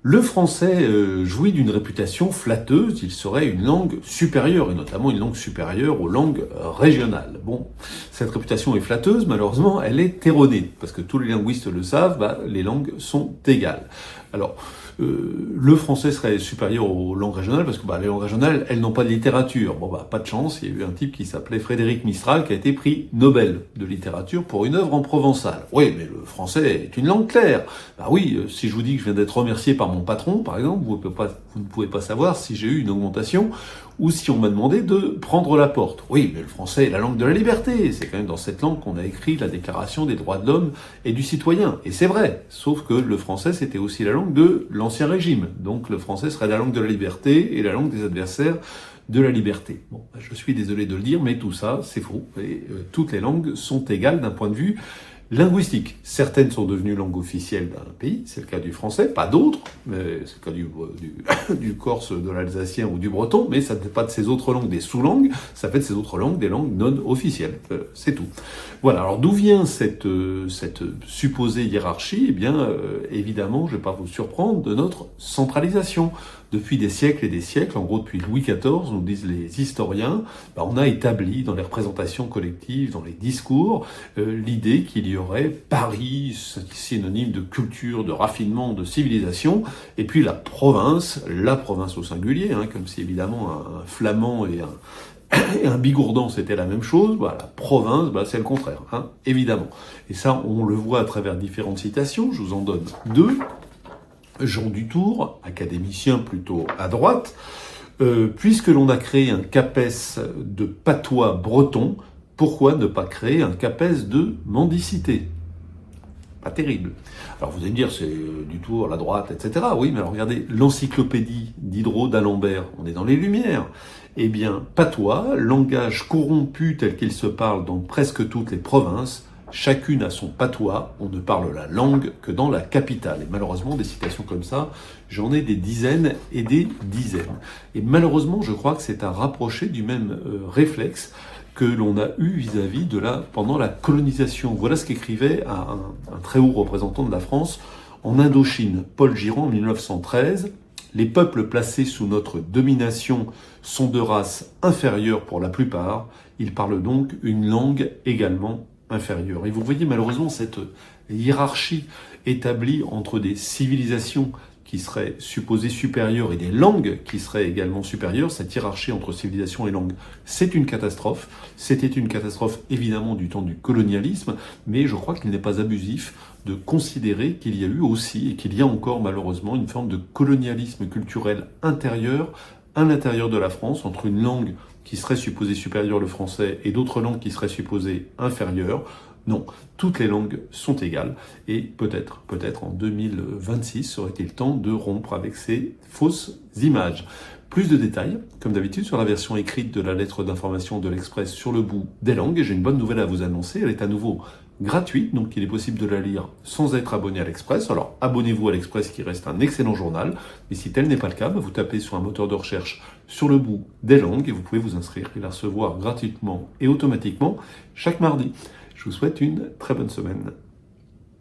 Le français jouit d'une réputation flatteuse, il serait une langue supérieure, et notamment une langue supérieure aux langues régionales. Bon, cette réputation est flatteuse, malheureusement, elle est erronée, parce que tous les linguistes le savent, les langues sont égales. Alors, le français serait supérieur aux langues régionales, parce que les langues régionales, elles n'ont pas de littérature. Bon, pas de chance, il y a eu un type qui s'appelait Frédéric Mistral, qui a été prix Nobel de littérature pour une œuvre en provençal. Oui, mais le français est une langue claire. Oui, si je vous dis que je viens d'être remercié par mon patron, par exemple, vous ne pouvez pas savoir si j'ai eu une augmentation ou si on m'a demandé de prendre la porte. Oui, mais le français est la langue de la liberté. C'est quand même dans cette langue qu'on a écrit la Déclaration des droits de l'homme et du citoyen. Et c'est vrai, sauf que le français, c'était aussi la langue de l'Ancien Régime. Donc le français serait la langue de la liberté et la langue des adversaires de la liberté. Bon, je suis désolé de le dire, mais tout ça, c'est faux. Et toutes les langues sont égales d'un point de vue linguistique. Certaines sont devenues langues officielles d'un pays, c'est le cas du français, pas d'autres, mais c'est le cas du corse, de l'alsacien ou du breton, mais ça ne fait pas de ces autres langues des sous-langues, ça fait de ces autres langues des langues non officielles. C'est tout. Voilà, alors d'où vient cette supposée hiérarchie? Eh bien, évidemment, je ne vais pas vous surprendre, de notre centralisation. Depuis des siècles et des siècles, en gros depuis Louis XIV, nous disent les historiens, on a établi dans les représentations collectives, dans les discours, l'idée qu'il y aurait Paris, synonyme de culture, de raffinement, de civilisation, et puis la province au singulier, comme si évidemment un flamand et un bigourdan c'était la même chose, la province c'est le contraire, évidemment. Et ça on le voit à travers différentes citations, je vous en donne deux. Jean Dutour, académicien plutôt à droite, puisque l'on a créé un CAPES de patois breton, pourquoi ne pas créer un CAPES de mendicité? Pas terrible. Alors vous allez me dire, c'est Dutour, la droite, etc. Oui, mais alors regardez, l'encyclopédie Diderot d'Alembert, on est dans les Lumières. Eh bien, patois, langage corrompu tel qu'il se parle dans presque toutes les provinces, chacune a son patois, on ne parle la langue que dans la capitale. Et malheureusement, des citations comme ça, j'en ai des dizaines et des dizaines. Et malheureusement, je crois que c'est à rapprocher du même réflexe que l'on a eu vis-à-vis pendant la colonisation. Voilà ce qu'écrivait un très haut représentant de la France en Indochine, Paul Giron, en 1913. Les peuples placés sous notre domination sont de race inférieure pour la plupart. Ils parlent donc une langue également inférieure. Et vous voyez malheureusement cette hiérarchie établie entre des civilisations qui seraient supposées supérieures et des langues qui seraient également supérieures, cette hiérarchie entre civilisation et langue, c'est une catastrophe. C'était une catastrophe évidemment du temps du colonialisme, mais je crois qu'il n'est pas abusif de considérer qu'il y a eu aussi et qu'il y a encore malheureusement une forme de colonialisme culturel intérieur à l'intérieur de la France, entre une langue qui serait supposée supérieure, le français, et d'autres langues qui seraient supposées inférieures. Non, toutes les langues sont égales, et peut-être en 2026, serait-il temps de rompre avec ces fausses images. Plus de détails, comme d'habitude, sur la version écrite de la lettre d'information de l'Express sur le bout des langues, et j'ai une bonne nouvelle à vous annoncer, elle est à nouveau gratuite, donc il est possible de la lire sans être abonné à l'Express. Alors abonnez-vous à l'Express qui reste un excellent journal, mais si tel n'est pas le cas, vous tapez sur un moteur de recherche sur le bout des langues et vous pouvez vous inscrire et la recevoir gratuitement et automatiquement chaque mardi. Je vous souhaite une très bonne semaine.